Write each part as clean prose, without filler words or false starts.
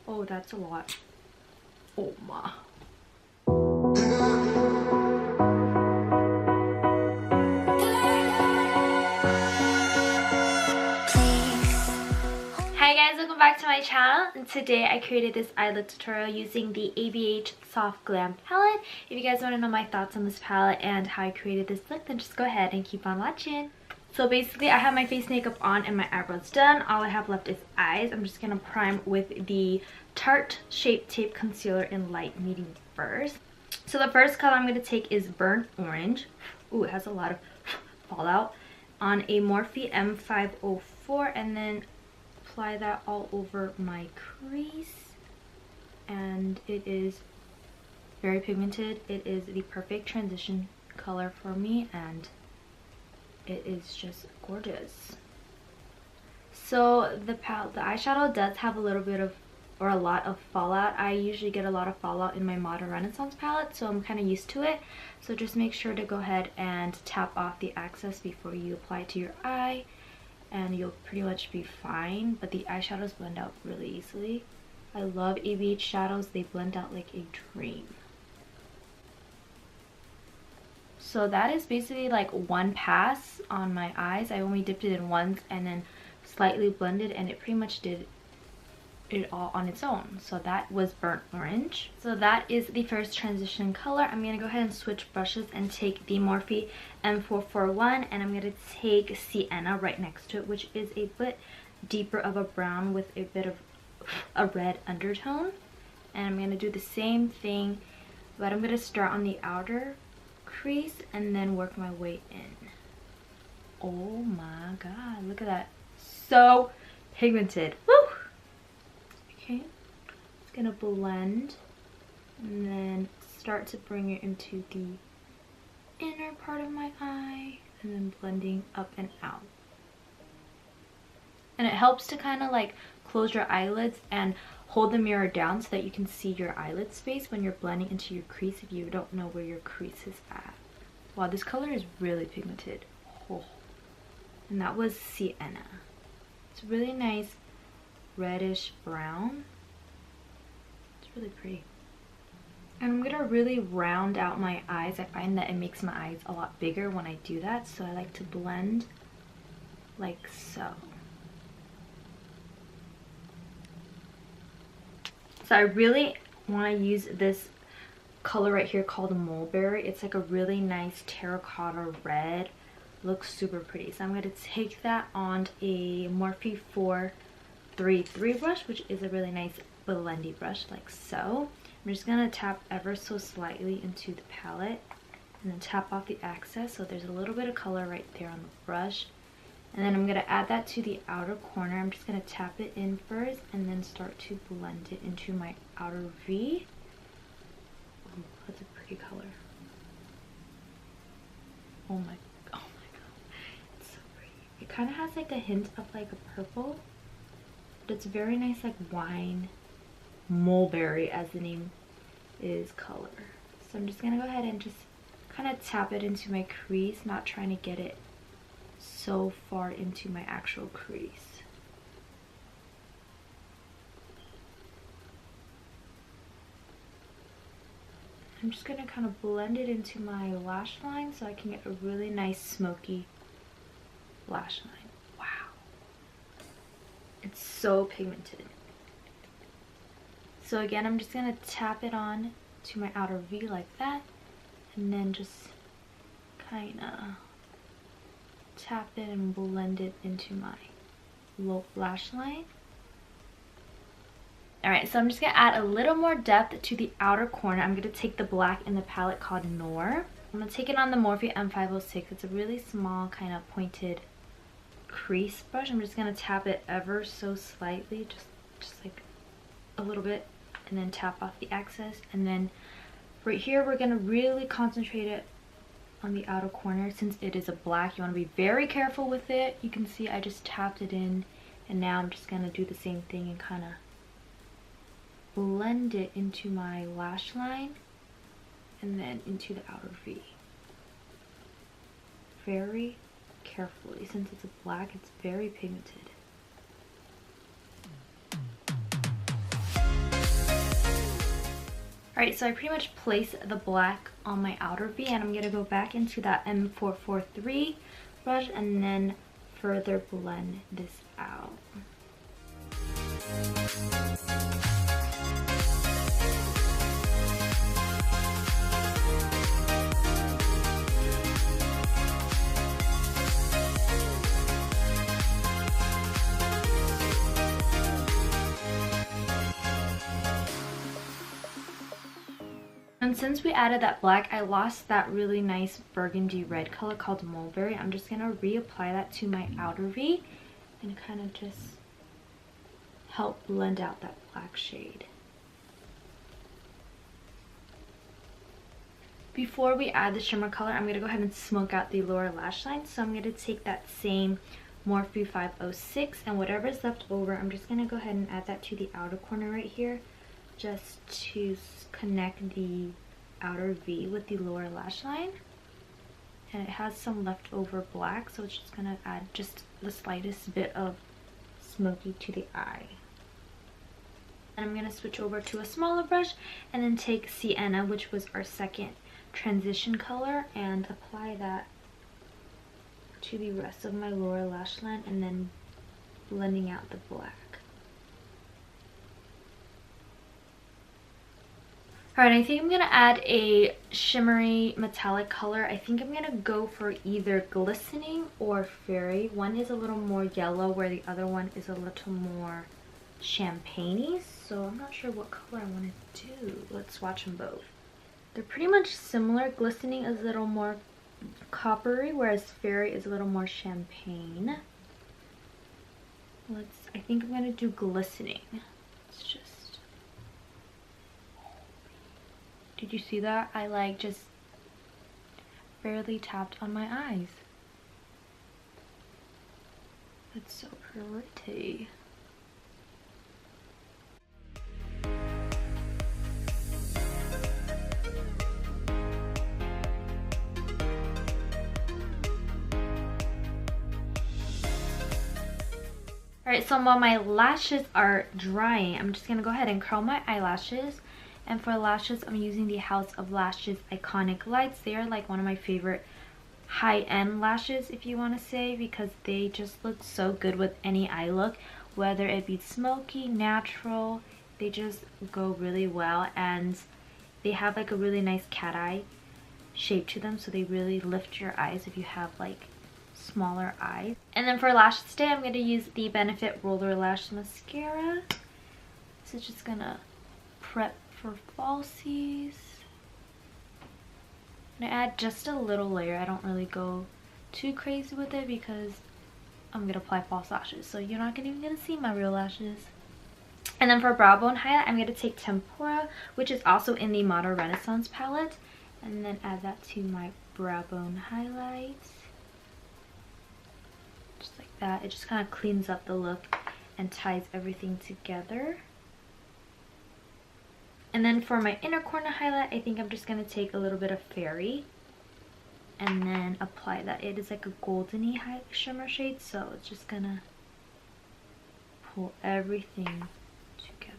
Oh, that's a lot. Oh my. Hi guys, welcome back to my channel, and today I created this eye look tutorial using the ABH Soft Glam palette. If you guys want to know my thoughts on this palette and how I created this look, then just go ahead and keep on watching. So basically I have my face makeup on and my eyebrows done. All I have left is eyes. I'm just going to prime with the Tarte Shape Tape Concealer in Light Medium first. So the first color I'm going to take is Burnt Orange. Ooh, it has a lot of fallout. On a Morphe M504, and then apply that all over my crease. And it is very pigmented. It is the perfect transition color for me, and it is just gorgeous. So the eyeshadow does have a little bit of, or a lot of fallout. I usually get a lot of fallout in my Modern Renaissance palette, so I'm kind of used to it. So just make sure to go ahead and tap off the excess before you apply it to your eye, and you'll pretty much be fine. But the eyeshadows blend out really easily. I love ABH shadows. They blend out like a dream. So that is basically like one pass on my eyes. I only dipped it in once and then slightly blended, and it pretty much did it all on its own. So that was Burnt Orange. So that is the first transition color. I'm going to go ahead and switch brushes and take the Morphe M441, and I'm going to take Sienna right next to it, which is a bit deeper of a brown with a bit of a red undertone. And I'm going to do the same thing, but I'm going to start on the outer crease and then work my way in. Oh my god, look at that. So pigmented. Woo! Okay, just gonna blend and then start to bring it into the inner part of my eye, and then blending up and out. And it helps to kind of like close your eyelids and hold the mirror down so that you can see your eyelid space when you're blending into your crease if you don't know where your crease is at. Wow, this color is really pigmented. Oh. And that was Sienna. It's really nice reddish brown. It's really pretty. And I'm gonna really round out my eyes. I find that it makes my eyes a lot bigger when I do that, so I like to blend like so. So I really want to use this color right here called Mulberry. It's like a really nice terracotta red. Looks super pretty. So I'm going to take that on a Morphe 433 brush, which is a really nice blendy brush, like so. I'm just going to tap ever so slightly into the palette and then tap off the excess, so there's a little bit of color right there on the brush. And then I'm going to add that to the outer corner. I'm just going to tap it in first and then start to blend it into my outer V. Ooh, that's a pretty color. Oh my god, it's so pretty. It kind of has like a hint of like a purple, but it's very nice, like wine mulberry, as the name is, color. So I'm just going to go ahead and just kind of tap it into my crease, not trying to get it so far into my actual crease. I'm just going to kind of blend it into my lash line so I can get a really nice smoky lash line. Wow. It's so pigmented. So again, I'm just going to tap it on to my outer V like that, and then just kind of tap it and blend it into my low lash line. Alright, so I'm just going to add a little more depth to the outer corner. I'm going to take the black in the palette called Noir. I'm going to take it on the Morphe M506. It's a really small kind of pointed crease brush. I'm just going to tap it ever so slightly, just like a little bit, and then tap off the excess. And then right here we're going to really concentrate it on the outer corner. Since it is a black, you want to be very careful with it. You can see I just tapped it in, and now I'm just going to do the same thing and kind of blend it into my lash line and then into the outer V. Very carefully. Since it's a black, it's very pigmented. Alright, so I pretty much placed the black on my outer V, and I'm going to go back into that M443 brush and then further blend this out. And since we added that black, I lost that really nice burgundy red color called mulberry. I'm just going to reapply that to my outer V and kind of just help blend out that black shade. Before we add the shimmer color, I'm going to go ahead and smoke out the lower lash line. So I'm going to take that same Morphe 506 and whatever's left over, I'm just going to go ahead and add that to the outer corner right here, just to connect the outer V with the lower lash line. And it has some leftover black, so it's just going to add just the slightest bit of smoky to the eye. And I'm going to switch over to a smaller brush and then take Sienna, which was our second transition color, and apply that to the rest of my lower lash line and then blending out the black. Alright, I think I'm going to add a shimmery metallic color. I think I'm going to go for either glistening or fairy. One is a little more yellow where the other one is a little more champagne-y. So I'm not sure what color I want to do. Let's swatch them both. They're pretty much similar. Glistening is a little more coppery, whereas fairy is a little more champagne. I think I'm going to do glistening. Let's just... Did you see that? I like just barely tapped on my eyes. That's so pretty. Alright, so while my lashes are drying, I'm just going to go ahead and curl my eyelashes. And for lashes, I'm using the House of Lashes Iconic Lights. They are like one of my favorite high-end lashes, if you want to say, because they just look so good with any eye look. Whether it be smoky, natural, they just go really well. And they have like a really nice cat eye shape to them, so they really lift your eyes if you have like smaller eyes. And then for lashes today, I'm going to use the Benefit Roller Lash Mascara. So it's just going to prep for falsies. I'm gonna add just a little layer. I don't really go too crazy with it because I'm gonna apply false lashes, so you're not even gonna see my real lashes. And then for brow bone highlight, I'm gonna take Tempura, which is also in the Modern Renaissance palette, and then add that to my brow bone highlights. Just like that. It just kind of cleans up the look and ties everything together. And then for my inner corner highlight, I think I'm just going to take a little bit of Fairy and then apply that. It is like a goldeny shimmer shade, so it's just going to pull everything together.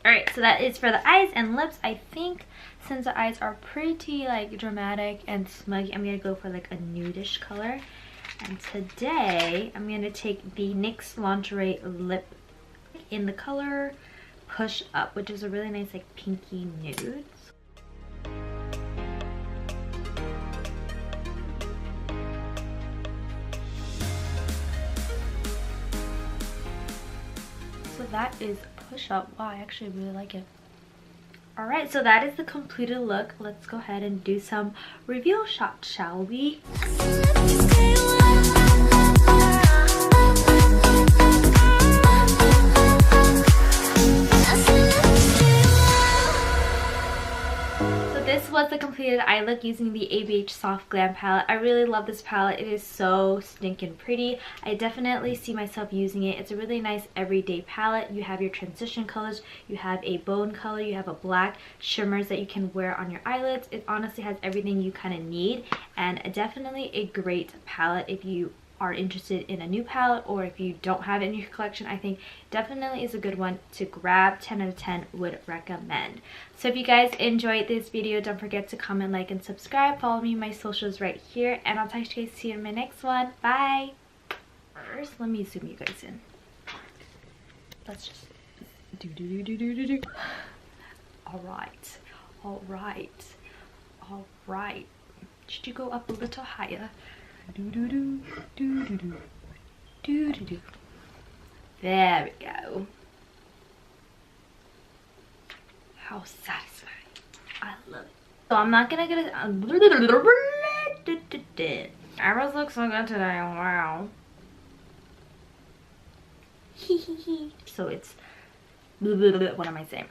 Alright, so that is for the eyes and lips. I think since the eyes are pretty like dramatic and smudgy, I'm going to go for like a nudish color. And today, I'm going to take the NYX Lingerie Lip in the color Push Up, which is a really nice like pinky nude. So that is Push Up. Wow, I actually really like it. Alright, so that is the completed look. Let's go ahead and do some reveal shots, shall we? So this was the completed did I look using the ABH Soft Glam palette. I really love this palette. It is so stinking pretty. I definitely see myself using it. It's a really nice everyday palette. You have your transition colors, you have a bone color, you have a black, shimmers that you can wear on your eyelids. It honestly has everything you kind of need, and definitely a great palette if you are interested in a new palette, or if you don't have it in your collection. I think definitely is a good one to grab. 10 out of 10 would recommend. So if you guys enjoyed this video, don't forget to comment, like, and subscribe. Follow me on my socials right here, and I'll talk to you guys soon in my next one. Bye. First, let me zoom you guys in. Let's just do. All right. Should you go up a little higher? There we go. How satisfying. I love it. So I'm not gonna get it. Eyebrows look so good today. Wow. So it's what am I saying?